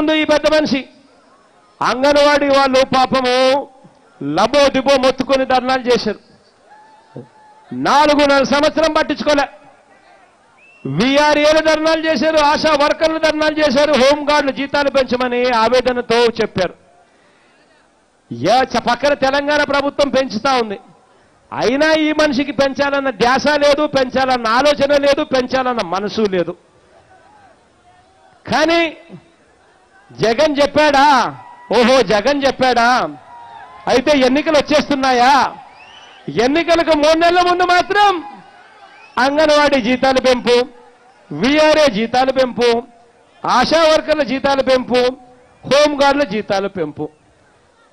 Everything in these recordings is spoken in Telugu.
ముందు ఈ పెద్ద మనిషి అంగన్వాడీ వాళ్ళు పాపము లబో దిబో మొత్తుకొని ధర్నాలు చేశారు. 4.5 సంవత్సరం పట్టించుకోలే. వీఆర్ఏలు ధర్నాలు చేశారు, ఆశా వర్కర్లు ధర్నాలు చేశారు, హోంగార్డులు జీతాలు పెంచమని ఆవేదనతో చెప్పారు. పక్కన తెలంగాణ ప్రభుత్వం పెంచుతా ఉంది. అయినా ఈ మనిషికి పెంచాలన్న ధ్యాస లేదు, పెంచాలన్న ఆలోచన లేదు, పెంచాలన్న మనసు లేదు. కానీ జగన్ చెప్పాడా? ఓహో జగన్ చెప్పాడా? అయితే ఎన్నికలు వచ్చేస్తున్నాయా? ఎన్నికలకు 3 నెలల ముందు మాత్రం అంగన్వాడీ జీతాలు పెంపు, వీఆర్ఏ జీతాలు పెంపు, ఆశా వర్కర్ల జీతాలు పెంపు, హోంగార్డుల జీతాలు పెంపు.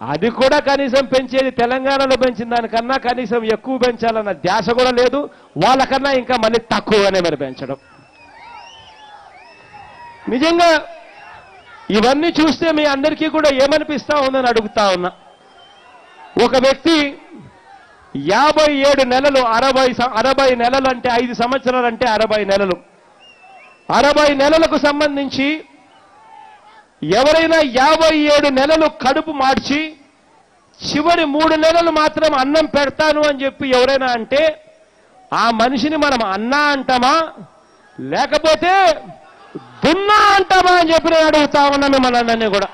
అది కూడా కనీసం పెంచేది తెలంగాణలో పెంచిన దానికన్నా కనీసం ఎక్కువ పెంచాలన్న ధ్యాస కూడా లేదు. వాళ్ళకన్నా ఇంకా మళ్ళీ తక్కువగానే మరి పెంచడం. నిజంగా ఇవన్నీ చూస్తే మీ అందరికీ కూడా ఏమనిపిస్తా ఉందని అడుగుతా ఉన్నా. ఒక వ్యక్తి 57 నెలలు 60 నెలలు అంటే 5 సంవత్సరాలు అంటే 60 నెలలు 60 నెలలకు సంబంధించి ఎవరైనా 57 నెలలు కడుపు మార్చి చివరి 3 నెలలు మాత్రం అన్నం పెడతాను అని చెప్పి ఎవరైనా అంటే ఆ మనిషిని మనం అన్నా అంటామా లేకపోతే దున్నా అంటామా అని చెప్పి నేను అడుగుతా ఉన్నా మిమ్మల్ని కూడా.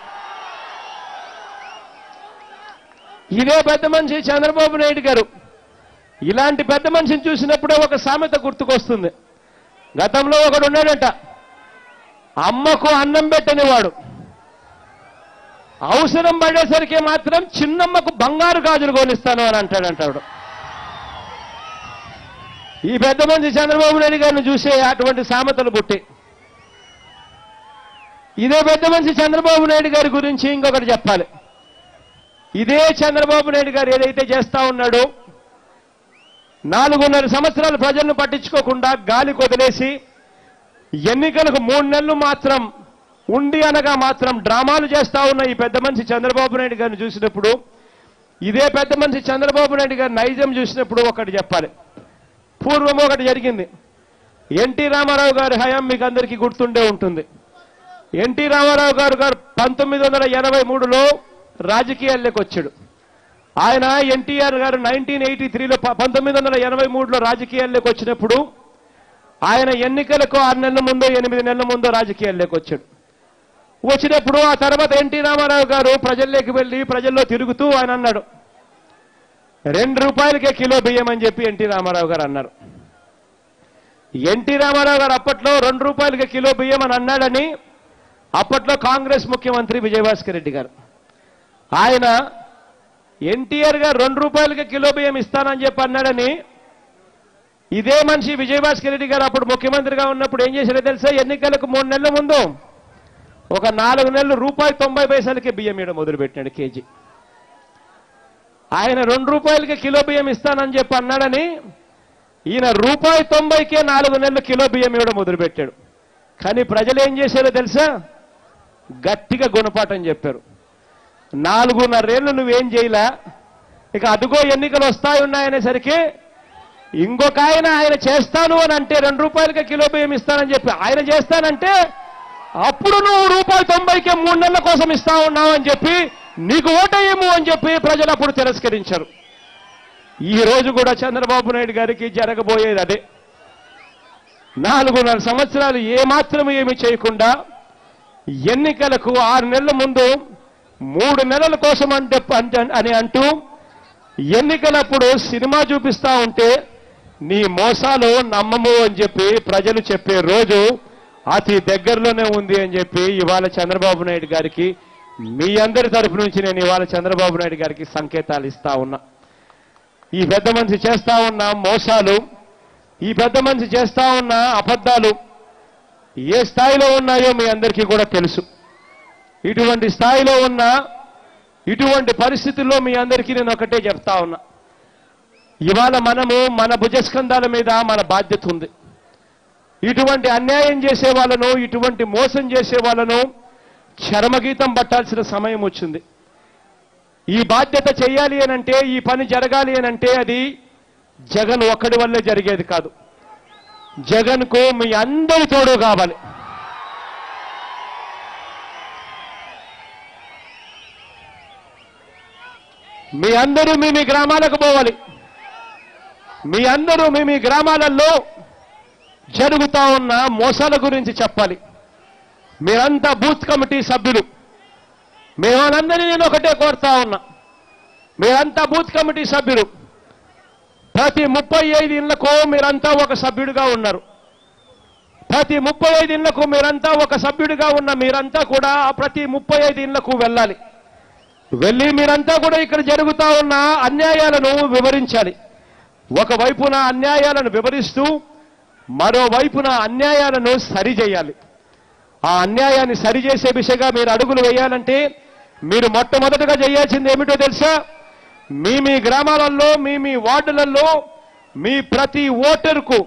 ఇదే పెద్ద మనిషి చంద్రబాబు నాయుడు గారు. ఇలాంటి పెద్ద మనిషిని చూసినప్పుడే ఒక సామెత గుర్తుకొస్తుంది. గతంలో ఒకడు ఉన్నాడట, అమ్మకు అన్నం పెట్టనివాడు, అవసరం పడేసరికి మాత్రం చిన్నమ్మకు బంగారు గాజులు కొనిస్తాను అని అంటాడంటాడు. ఈ పెద్ద మనిషి చంద్రబాబు నాయుడు గారిని చూసే అటువంటి సామెతలు పుట్టి. ఇదే పెద్ద మనిషి చంద్రబాబు నాయుడు గారి గురించి ఇంకొకటి చెప్పాలి. ఇదే చంద్రబాబు నాయుడు గారు ఏదైతే చేస్తా ఉన్నాడో 4.5 సంవత్సరాలు ప్రజలను పట్టించుకోకుండా గాలి కొదిలేసి ఎన్నికలకు 3 నెలలు మాత్రం ఉండి అనగా మాత్రం డ్రామాలు చేస్తా ఉన్న ఈ పెద్ద మనిషి చంద్రబాబు నాయుడు గారిని చూసినప్పుడు, ఇదే పెద్ద మనిషి చంద్రబాబు నాయుడు గారి నైజం చూసినప్పుడు ఒకటి చెప్పాలి. పూర్వం ఒకటి జరిగింది. ఎన్టీ రామారావు గారి హయాం మీకు అందరికీ గుర్తుండే ఉంటుంది. ఎన్టీ రామారావు గారు 1983లో రాజకీయాల్లోకి వచ్చాడు. ఆయన ఎన్టీఆర్ గారు 1983లో 1983లో రాజకీయాల్లోకి వచ్చినప్పుడు ఆయన ఎన్నికలకు 6 నెలల ముందో 8 నెలల ముందో రాజకీయాల్లోకి వచ్చాడు. వచ్చినప్పుడు ఆ తర్వాత ఎన్టీ రామారావు గారు ప్రజల్లోకి వెళ్ళి ప్రజల్లో తిరుగుతూ ఆయన అన్నాడు, 2 రూపాయలకే కిలో బియ్యం అని చెప్పి ఎన్టీ రామారావు గారు అన్నారు. ఎన్టీ రామారావు గారు అప్పట్లో 2 రూపాయలకే కిలో బియ్యం అని అన్నాడని అప్పట్లో కాంగ్రెస్ ముఖ్యమంత్రి విజయభాస్కర్ రెడ్డి గారు ఆయన ఎన్టీఆర్ గారు 2 రూపాయలకే కిలో బియ్యం ఇస్తానని చెప్పి అన్నాడని ఇదే మనిషి విజయభాస్కర్ రెడ్డి గారు అప్పుడు ముఖ్యమంత్రిగా ఉన్నప్పుడు ఏం చేశారో తెలుసా? ఎన్నికలకు 3 నెలల ముందు ఒక 4 నెలలు ₹1.90కే బియ్యం ఇవ్వడం మొదలుపెట్టినాడు కేజీ. ఆయన 2 రూపాయలకే కిలో బియ్యం ఇస్తానని చెప్పి అన్నాడని ఈయన ₹1.90కే 4 నెలలు కిలో బియ్యం ఇవ్వడం మొదలుపెట్టాడు. కానీ ప్రజలు ఏం చేశారో తెలుసా? గట్టిగా గుణపాఠం చెప్పారు. 4.5 ఏళ్ళు నువ్వేం చేయలా, ఇక అదుగో ఎన్నికలు వస్తాయున్నాయనేసరికి ఇంకొక ఆయన చేస్తాను అని అంటే 2 రూపాయలకే కిలో బియ్యం ఇస్తానని చెప్పి ఆయన చేస్తానంటే అప్పుడు నువ్వు ₹1.90కే 3 నెలల కోసం ఇస్తా ఉన్నావు అని చెప్పి నీకు ఓటేయము అని చెప్పి ప్రజలు అప్పుడు తిరస్కరించారు. ఈ రోజు కూడా చంద్రబాబు నాయుడు గారికి జరగబోయేది అదే. 4.5 సంవత్సరాలు ఏమాత్రం ఏమీ చేయకుండా ఎన్నికలకు 6 నెలల ముందు 3 నెలల కోసం అని అంటూ ఎన్నికలప్పుడు సినిమా చూపిస్తా ఉంటే నీ మోసాలు నమ్మము అని చెప్పి ప్రజలు చెప్పే రోజు అతి దగ్గరలోనే ఉంది అని చెప్పి ఇవాళ చంద్రబాబు నాయుడు గారికి మీ అందరి తరఫు నుంచి నేను ఇవాళ చంద్రబాబు నాయుడు గారికి సంకేతాలు ఇస్తా ఉన్నా. ఈ పెద్ద మనిషి చేస్తా ఉన్న మోసాలు, ఈ పెద్ద మనిషి చేస్తా ఉన్న అబద్ధాలు ఏ స్థాయిలో ఉన్నాయో మీ అందరికీ కూడా తెలుసు. ఇటువంటి స్థాయిలో ఉన్న ఇటువంటి పరిస్థితుల్లో మీ అందరికీ నేను ఒకటే చెప్తా ఉన్నా, ఇవాళ మనము మన భుజస్కంధాల మీద మన బాధ్యత ఉంది. ఇటువంటి అన్యాయం చేసే వాళ్ళను, ఇటువంటి మోసం చేసే వాళ్ళను చరమగీతం పట్టాల్సిన సమయం వచ్చింది. ఈ బాధ్యత చేయాలి అనంటే, ఈ పని జరగాలి అనంటే అది జగన్ ఒక్కడి వల్లే జరిగేది కాదు. జగన్కు మీ అందరి తోడు కావాలి. మీ అందరూ మీ గ్రామాలకు పోవాలి. మీ అందరూ మీ గ్రామాలలో జరుగుతా ఉన్న మోసాల గురించి చెప్పాలి. మీరంతా బూత్ కమిటీ సభ్యులు. మేమనందరినీ నేను ఒకటే కోరుతా ఉన్నా, మీరంతా బూత్ కమిటీ సభ్యులు. ప్రతి 35 ఇళ్లకు మీరంతా ఒక సభ్యుడిగా ఉన్నారు. ప్రతి 35 ఇళ్లకు మీరంతా ఒక సభ్యుడిగా ఉన్న మీరంతా కూడా ప్రతి 35 ఇళ్లకు వెళ్ళాలి. వెళ్ళి మీరంతా కూడా ఇక్కడ జరుగుతా ఉన్న అన్యాయాలను వివరించాలి. ఒకవైపున అన్యాయాలను వివరిస్తూ మరోవైపున అన్యాయాలను సరిచేయాలి. ఆ అన్యాయాన్ని సరిచేసే దిశగా మీరు అడుగులు వేయాలంటే మీరు మొట్టమొదటగా చేయాల్సింది ఏమిటో తెలుసా? మీ గ్రామాలలో మీ వార్డులలో మీ ప్రతి ఓటరుకు